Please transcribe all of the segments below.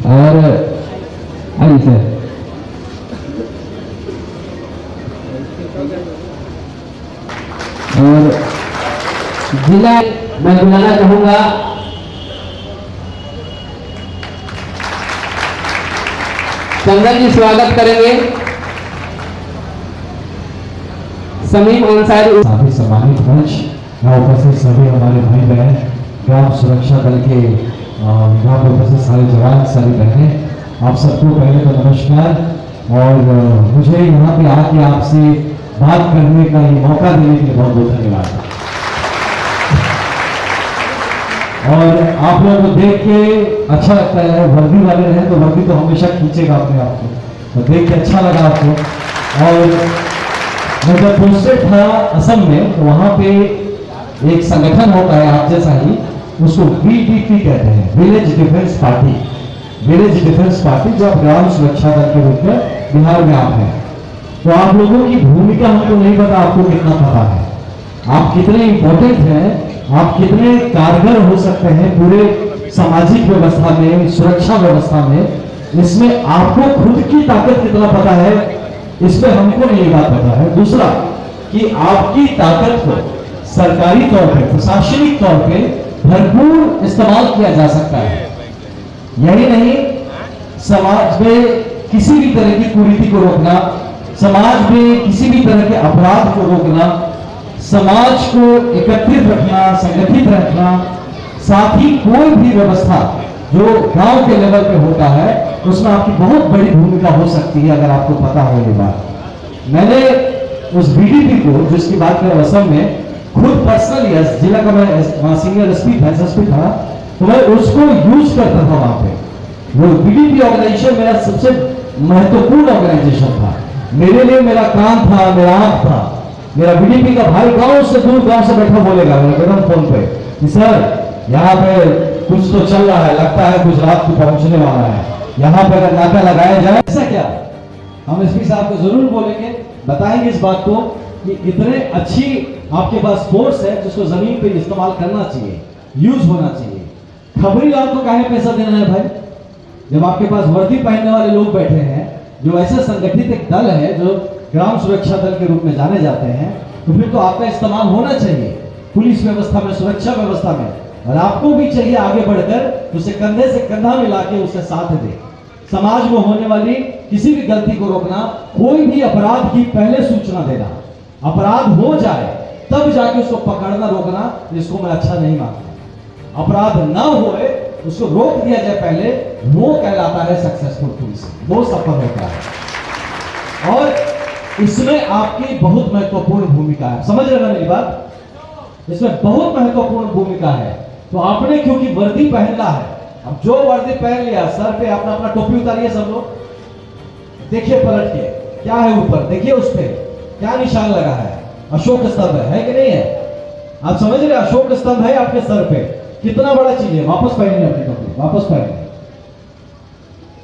और आइए सर। और जिला मैं बुलाना चाहूंगा चंदन जी, स्वागत करेंगे। समीम अंसारी सभी सम्मानित मंच यहाँ उपस्थित सभी हमारे भाई बहन, ग्राम सुरक्षा दल के यहाँ पर उपस्थित सारे जवान, सारी बहनें, आप सबको पहले तो नमस्कार। और मुझे यहाँ पे आके आपसे बात करने का ये मौका देने के लिए बहुत बहुत धन्यवाद। और आप लोगों को देख के अच्छा लगता है, वर्दी वाले हैं तो वर्दी तो हमेशा खींचेगा अपने आप को, तो देख के अच्छा लगा आपको। और मैं जब पोस्टेड था असम में, तो वहाँ पे एक संगठन होता है आप जैसा ही, उसको VDP कहते हैं, village defence party. Village defence party जो ग्राम सुरक्षा दल के रूप में बिहार में आप हैं। तो आप लोगों की भूमिका हमको नहीं पता, आपको कितना पता है, आप कितने इंपॉर्टेंट हैं, आप कितने कारगर हो सकते हैं पूरे सामाजिक व्यवस्था में, सुरक्षा व्यवस्था में। इसमें आपको खुद की ताकत कितना पता है, इसमें हमको नहीं बात पता है। दूसरा कि आपकी ताकत को सरकारी तौर पे, प्रशासनिक तौर पे भरपूर इस्तेमाल किया जा सकता है। यही नहीं, समाज में किसी भी तरह की कुरीति को रोकना, समाज में किसी भी तरह के अपराध को रोकना, समाज को एकत्रित रखना, संगठित रखना, साथ ही कोई भी व्यवस्था जो गांव के लेवल पे होता है उसमें आपकी बहुत बड़ी भूमिका हो सकती है, अगर आपको पता हो ये बात। मैंने उस VDP को, जिसकी बात करें असम में, खुद पर्सनली जिला का मैं सीनियर एसपी था, तो मैं उसको यूज करता था वहां पे। वो VDP ऑर्गेनाइजेशन मेरा सबसे महत्वपूर्ण ऑर्गेनाइजेशन था मेरे लिए। मेरा काम था, मेरा आंख था। मेरा VDP का भाई गांव से दूर, गांव से बैठा बोलेगा मेरे फोन पे कि सर यहाँ पे कुछ तो चल रहा है, लगता है गुजरात को पहुंचने वाला है, यहाँ पे अगर नाका लगाया जाए। ऐसा क्या, हम एसपी साहब को जरूर बोलेंगे, बताएंगे इस बात को कि इतने अच्छी आपके पास फोर्स है जिसको जमीन पे इस्तेमाल करना चाहिए, यूज होना चाहिए। खबरी लाल को काहे पैसा देना है भाई, जब आपके पास वर्दी पहनने वाले लोग बैठे हैं, जो ऐसे संगठित एक दल है जो ग्राम सुरक्षा दल के रूप में जाने जाते हैं, तो फिर तो आपका इस्तेमाल होना चाहिए पुलिस व्यवस्था में, सुरक्षा व्यवस्था में। और आपको भी चाहिए आगे बढ़कर उसे कंधे से कंधा मिला के उससे साथ दे, समाज में होने वाली किसी भी गलती को रोकना, कोई भी अपराध की पहले सूचना देना, अपराध हो जाए तब जाके उसको पकड़ना, रोकना, इसको मैं अच्छा नहीं मानता। अपराध ना होए उसको रोक दिया जाए पहले, वो कहलाता है सक्सेसफुल पुलिस, वो सफल होता है। और इसमें आपकी बहुत महत्वपूर्ण भूमिका है, समझ रहे ना मेरी बात, इसमें बहुत महत्वपूर्ण भूमिका है। तो आपने क्योंकि वर्दी पहनना है, अब जो वर्दी पहन लिया, सर पे अपना अपना टोपी उतारिए सब लोग, देखिए पलट के क्या है ऊपर, देखिए उस पे क्या निशान लगा है, अशोक स्तंभ है कि नहीं है। आप समझ रहे, अशोक स्तंभ है आपके सर पे, कितना बड़ा चीज है। वापस पहनिए अपनी टोपी, वापस पहनिए,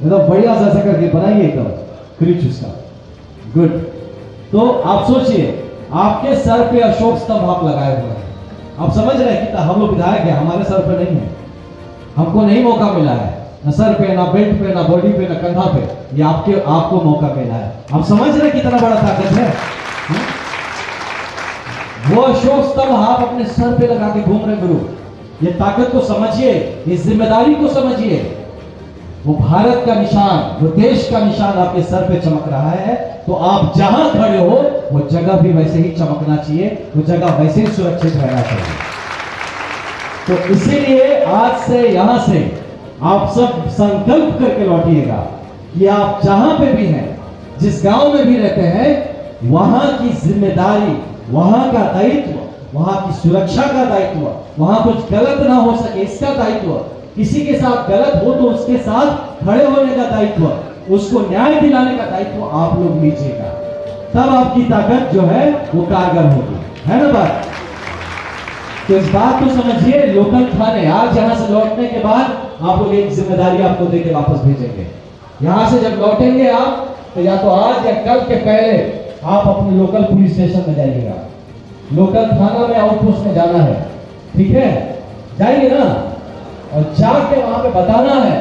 एकदम बढ़िया से ऐसा करके बनाइए एकदम क्रीच उसका, गुड। तो आप सोचिए, आपके सर पे अशोक स्तंभ आप लगाए हुए हैं। आप समझ रहे हैं कि हम लोग विधायक हैं, हमारे सर पे नहीं है, हमको नहीं मौका मिला है, ना सर पे, ना बेल्ट पे, ना बॉडी पे, ना कंधा पे, ये आपको मौका मिला है। आप समझ रहे कितना बड़ा ताकत है। वो अशोक स्तंभ आप अपने सर पे लगा के घूम रहे गुरु, ये ताकत को समझिए, इस जिम्मेदारी को समझिए। वो भारत का निशान, वो देश का निशान आपके सर पे चमक रहा है, तो आप जहां खड़े हो वो जगह भी वैसे ही चमकना चाहिए, वो जगह वैसे ही सुरक्षित रहना चाहिए। तो इसीलिए आज से यहां से आप सब संकल्प करके लौटिएगा कि आप जहां पे भी हैं, जिस गांव में भी रहते हैं, वहां की जिम्मेदारी, वहां का दायित्व, वहां की सुरक्षा का दायित्व, वहां कुछ गलत ना हो सके इसका दायित्व, किसी के साथ गलत हो तो उसके साथ खड़े होने का दायित्व, उसको न्याय दिलाने का दायित्व आप लोग लीजिएगा। तब आपकी ताकत जो है वो कारगर होगी, है ना बात। तो इस बात को समझिए। लोकल थाने आज यहां से लौटने के बाद आप लोग एक जिम्मेदारी आपको देके वापस भेजेंगे। यहां से जब लौटेंगे आप, तो या तो आज या कल के पहले आप अपने लोकल पुलिस स्टेशन में जाइएगा, लोकल थाना में, आउटपोस्ट में जाना है, ठीक है, जाएंगे ना। और जाके वहां पे बताना है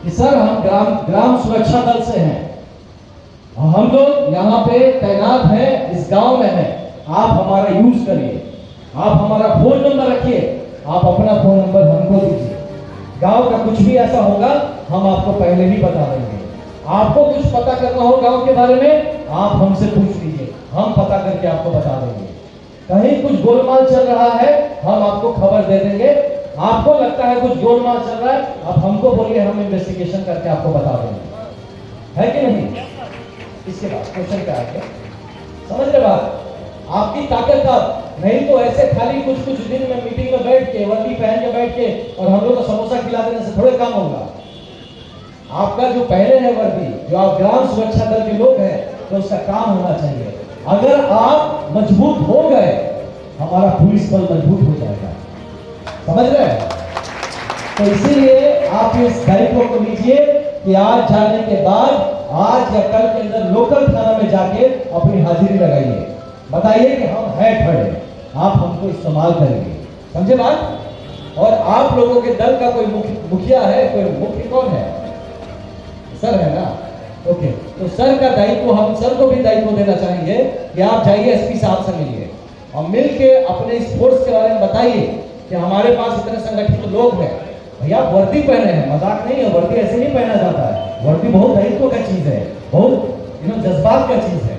कि सर हम ग्राम सुरक्षा दल से हैं, हम लोग यहाँ पे तैनात हैं, इस गांव में हैं, आप हमारा यूज करिए, आप हमारा फोन नंबर रखिए, आप अपना फोन नंबर हमको दीजिए, गांव का कुछ भी ऐसा होगा हम आपको पहले ही बता देंगे। आपको कुछ पता करना हो गांव के बारे में, आप हमसे पूछ लीजिए, हम पता करके आपको बता देंगे। कहीं कुछ गोलमाल चल रहा है हम आपको खबर दे देंगे। आपको लगता है कुछ गोलमाल चल रहा है, आप हमको बोलिए, हम इन्वेस्टिगेशन करके आपको बता देंगे, है कि नहीं? इसके बाद क्वेश्चन क्या है, समझ रहे बात? आपकी ताकत अब नहीं तो ऐसे खाली कुछ दिन में मीटिंग में बैठ के वर्दी पहन के बैठ के और हम लोग को समोसा खिला देने से थोड़े काम होगा। आपका जो पहले है वर्दी, जो आप ग्राम सुरक्षा दल के लोग हैं, तो उसका काम होना चाहिए। अगर आप मजबूत हो गए, हमारा पुलिस बल मजबूत हो जाएगा, समझ रहे हैं? तो इसीलिए आप इस दायित्व को लीजिए कि आज जाने के बाद, आज या कल के अंदर लोकल थाना में जाके अपनी हाजिरी लगाइए, बताइए कि हम हैं खड़े, आप हमको इस्तेमाल करेंगे, समझे बात? और आप लोगों के दल का कोई मुखिया है, कोई मुख्य कौन है? सर है ना? ओके, तो सर का दायित्व, हम सर को भी दायित्व देना चाहेंगे कि आप जाइए एसपी साहब से मिलिए और मिल के अपने इस फोर्स के बारे में बताइए कि हमारे पास इतने संगठित लोग हैं। भैया वर्दी पहने हैं, मजाक नहीं है, वर्दी ऐसे नहीं पहना जाता है, वर्दी बहुत दायित्व का चीज है, बहुत जज्बात का चीज है।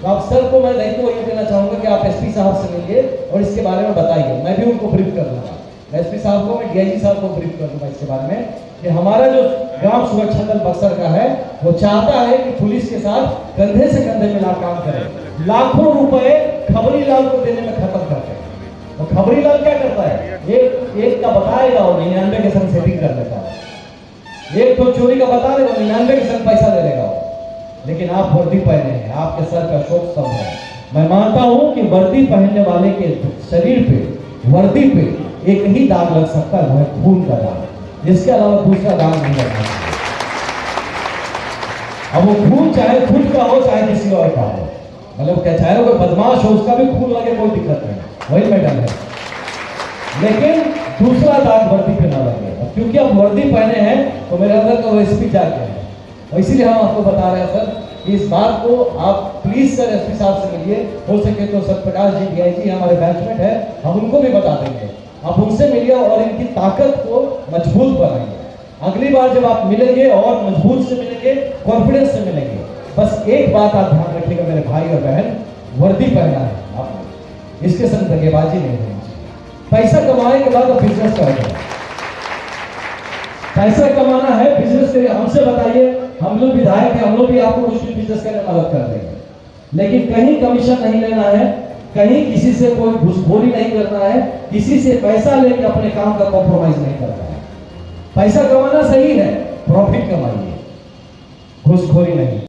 तो आप सर को मैं दायित्व ये देना चाहूंगा कि आप एसपी साहब से मिलिए और इसके बारे में बताइए। मैं भी उनको ब्रीफ कर दूंगा, एसपी साहब को, मैं डीआईजी साहब को ब्रीफ कर दूंगा इसके बारे में कि हमारा जो ग्राम सुरक्षा दल बक्सर का है वो चाहता है कि पुलिस के साथ कंधे से कंधे मिला काम करें। लाखों रुपए खबरी लाल को देने में खत्म करते हैं। तो खबरी लाल क्या करता है, एक का बताएगा और 99 के संग सेटिंग कर लेता है, एक तो चोरी का बता देगा, 99 के संग पैसा ले लेगा। लेकिन आप वर्दी पहने हैं, आपके सर का शोक स्तंभ है। मैं मानता हूं कि वर्दी पहनने वाले के शरीर पे, वर्दी पे एक ही दाग लग सकता है, वो है खून का दाग, जिसके अलावा दूसरा दाग नहीं लगना चाहिए। अब वो खून चाहे खुद का हो चाहे किसी और का हो, मतलब क्या, चाहे कोई बदमाश हो उसका भी खून लगे कोई दिक्कत नहीं, वही मेडल है, लेकिन दूसरा दाग वर्दी पे ना लगे। क्योंकि आप वर्दी पहने हैं तो मेरे अंदर का वो एसपी जाके है, और इसीलिए हम आपको बता रहे हैं सर कि इस बात को आप प्लीज सर एसपी साहब से मिलिए, हो सके तो सत्यप्रकाश जी डीआईजी हमारे बैचमेट है, हम उनको भी बता देंगे, आप उनसे मिलिए और इनकी ताकत को मजबूत बनाइए। अगली बार जब आप मिलेंगे और मजबूत से मिलेंगे, कॉन्फिडेंस से मिलेंगे। बस एक बात आप ध्यान रखिएगा मेरे भाई और बहन, वर्दी पहना है आपने, इसके संग दगेबाजी नहीं होनी चाहिए। पैसा कमाने के बाद आप बिजनेस करेंगे, पैसा कमाना है, बिजनेस करिए, हमसे बताइए, हम लोग विधायक हैं, हम लोग भी आपको कुछ भी बिजनेस करने में मदद कर देंगे, लेकिन कहीं कमीशन नहीं लेना है, कहीं किसी से कोई घूसखोरी नहीं करना है, किसी से पैसा लेके अपने काम का कॉम्प्रोमाइज नहीं करना है। पैसा कमाना सही है, प्रॉफिट कमाइए, घूसखोरी नहीं।